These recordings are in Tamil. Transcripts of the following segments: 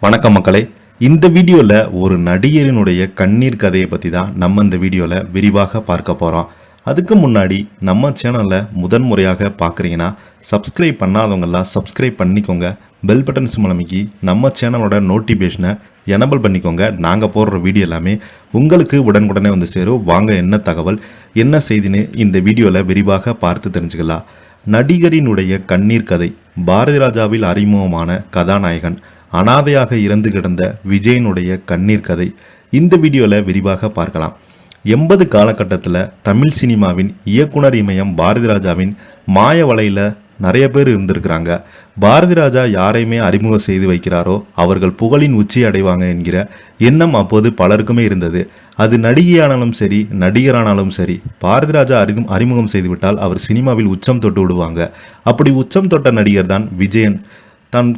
வணக்கம் மக்களே. இந்த வீடியோவில் ஒரு நடிகரினுடைய கண்ணீர் கதையை பற்றி தான் நம்ம இந்த வீடியோவில் விரிவாக பார்க்க போகிறோம். அதுக்கு முன்னாடி நம்ம சேனலை முதன்முறையாக பார்க்குறீங்கன்னா சப்ஸ்கிரைப் பண்ணாதவங்கெல்லாம் சப்ஸ்கிரைப் பண்ணிக்கோங்க. பெல் பட்டன்ஸ் மூலமிக்கி நம்ம சேனலோட நோட்டிஃபிகேஷனை எனபிள் பண்ணிக்கோங்க. நாங்கள் போடுற வீடியோ எல்லாமே உங்களுக்கு உடனுக்குடனே வந்து சேரும். வாங்க என்ன தகவல் என்ன செய்தின்னு இந்த வீடியோவில் விரிவாக பார்த்து தெரிஞ்சுக்கலாம். நடிகரினுடைய கண்ணீர் கதை. பாரதி ராஜாவில் அறிமுகமான கதாநாயகன் அனாதையாக இறந்து கிடந்த விஜயனுடைய கண்ணீர் கதை இந்த வீடியோவில் விரிவாக பார்க்கலாம். 80 காலகட்டத்தில் தமிழ் சினிமாவின் இயக்குனர் இமயம் பாரதி ராஜாவின் மாய வலையில் நிறைய பேர் இருந்திருக்கிறாங்க. பாரதி ராஜா யாரையுமே அறிமுகம் செய்து வைக்கிறாரோ அவர்கள் புகழின் உச்சி அடைவாங்க என்கிற எண்ணம் அப்போது பலருக்குமே இருந்தது. அது நடிகையானாலும் சரி நடிகரானாலும் சரி, பாரதி ராஜா அறிமுகம் செய்துவிட்டால் அவர் சினிமாவில் உச்சம் தொட்டு விடுவாங்க. அப்படி உச்சம் தொட்ட நடிகர் தான் விஜயன்.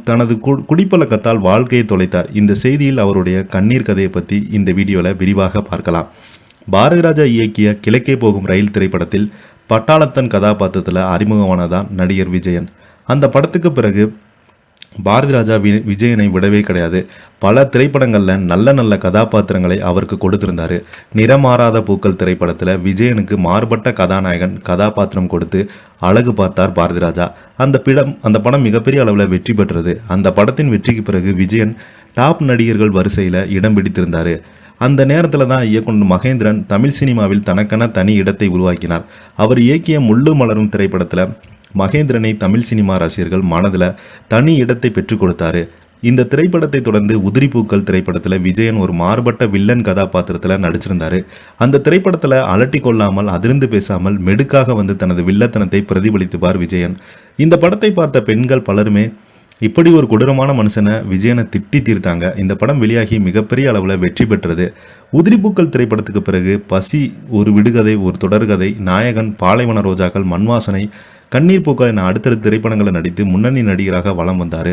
தனது குடிப்பழக்கத்தால் வாழ்க்கையை தொலைத்தார். இந்த செய்தியில் அவருடைய கண்ணீர் கதையை பற்றி இந்த வீடியோவில் விரிவாக பார்க்கலாம். பாரதி ராஜா இயக்கிய கிழக்கே போகும் ரயில் திரைப்படத்தில் பட்டாளத்தன் கதாபாத்திரத்தில் அறிமுகமானதான் நடிகர் விஜயன். அந்த படத்துக்கு பிறகு பாரதி ராஜா விஜயனை விடவே கிடையாது. பல திரைப்படங்களில் நல்ல நல்ல கதாபாத்திரங்களை அவருக்கு கொடுத்திருந்தார். நிறமாறாத பூக்கள் திரைப்படத்தில் விஜயனுக்கு மாறுபட்ட கதாநாயகன் கதாபாத்திரம் கொடுத்து அழகு பார்த்தார் பாரதி ராஜா. அந்த படம் மிகப்பெரிய அளவில் வெற்றி பெற்றது. அந்த படத்தின் வெற்றிக்கு பிறகு விஜயன் டாப் நடிகர்கள் வரிசையில் இடம் பிடித்திருந்தார். அந்த நேரத்தில் தான் இயக்குனர் மகேந்திரன் தமிழ் சினிமாவில் தனக்கென தனி இடத்தை உருவாக்கினார். அவர் இயக்கிய முள்ளு மலரும் திரைப்படத்தில் மகேந்திரனை தமிழ் சினிமா ரசிகர்கள் மனதில் தனி இடத்தை பெற்றுக் கொடுத்தாரு. இந்த திரைப்படத்தை தொடர்ந்து உதிரிப்பூக்கள் திரைப்படத்தில் விஜயன் ஒரு மாறுபட்ட வில்லன் கதாபாத்திரத்தில் நடிச்சிருந்தார். அந்த திரைப்படத்தில் அலட்டி கொள்ளாமல் அதிர்ந்து பேசாமல் மெடுக்காக வந்து தனது வில்லத்தனத்தை பிரதிபலித்துப்பார் விஜயன். இந்த படத்தை பார்த்த பெண்கள் பலருமே இப்படி ஒரு கொடூரமான மனுஷனை விஜயனை திட்டி தீர்த்தாங்க. இந்த படம் வெளியாகி மிகப்பெரிய அளவில் வெற்றி பெற்றது. உதிரிப்பூக்கள் திரைப்படத்துக்கு பிறகு பசி, ஒரு விடுகதை, ஒரு தொடர்கதை, நாயகன், பாலைவன ரோஜாக்கள், மண்வாசனை, கண்ணீர் பூக்கள் என அடுத்தடுத்த திரைப்படங்களை நடித்து முன்னணி நடிகராக வலம் வந்தார்.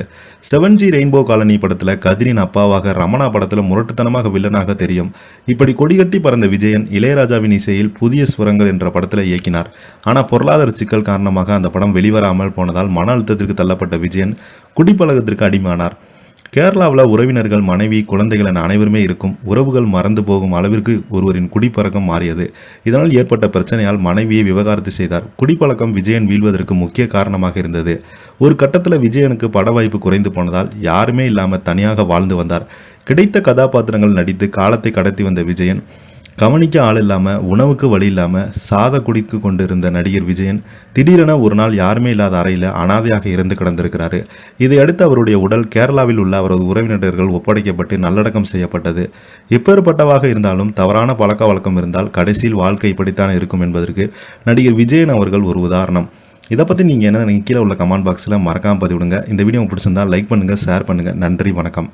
7G ரெயின்போ காலனி படத்தில் கதிரின் அப்பாவாக, ரமணா படத்தில் முரட்டுத்தனமாக வில்லனாக தெரியும். இப்படி கொடிகட்டி பறந்த விஜயன் இளையராஜாவின் இசையில் புதிய ஸ்வரங்கள் என்ற படத்தில் இயக்கினார். ஆனால் பொருளாதார சிக்கல் காரணமாக அந்த படம் வெளிவராமல் போனதால் மன அழுத்தத்திற்கு தள்ளப்பட்ட விஜயன் குடிப்பழக்கத்திற்கு அடிமையானார். கேரளாவில் உறவினர்கள், மனைவி, குழந்தைகள் என அனைவருமே இருக்கும். உறவுகள் மறந்து போகும் அளவிற்கு ஒருவரின் குடிப்பழக்கம் மாறியது. இதனால் ஏற்பட்ட பிரச்சனையால் மனைவியை விவகாரத்து செய்தார். குடிப்பழக்கம் விஜயன் வீழ்வதற்கு முக்கிய காரணமாக இருந்தது. ஒரு கட்டத்தில் விஜயனுக்கு பட வாய்ப்பு குறைந்து போனதால் யாருமே இல்லாமல் தனியாக வாழ்ந்து வந்தார். கிடைத்த கதாபாத்திரங்கள் நடித்து காலத்தை கடத்தி வந்த விஜயன் கவனிக்க ஆள் இல்லாமல், உணவுக்கு வழி இல்லாமல் சாத குடித்து கொண்டிருந்த நடிகர் விஜயன் திடீரென ஒரு நாள் யாருமே இல்லாத அறையில் அனாதையாக இறந்து கிடந்திருக்கிறாரு. இதையடுத்து அவருடைய உடல் கேரளாவில் உள்ள அவரது உறவினர்கள் ஒப்படைக்கப்பட்டு நல்லடக்கம் செய்யப்பட்டது. எப்பேற்பட்டவாக இருந்தாலும் தவறான பழக்க வழக்கம் இருந்தால் கடைசியில் வாழ்க்கை இப்படித்தான் இருக்கும் என்பதற்கு நடிகர் விஜயன் அவர்கள் ஒரு உதாரணம். இதை பற்றி நீங்கள் என்ன கீழே உள்ள கமெண்ட் பாக்ஸில் மறக்காமல் பதிவிடுங்க. இந்த வீடியோ பிடிச்சிருந்தால் லைக் பண்ணுங்கள், ஷேர் பண்ணுங்கள். நன்றி, வணக்கம்.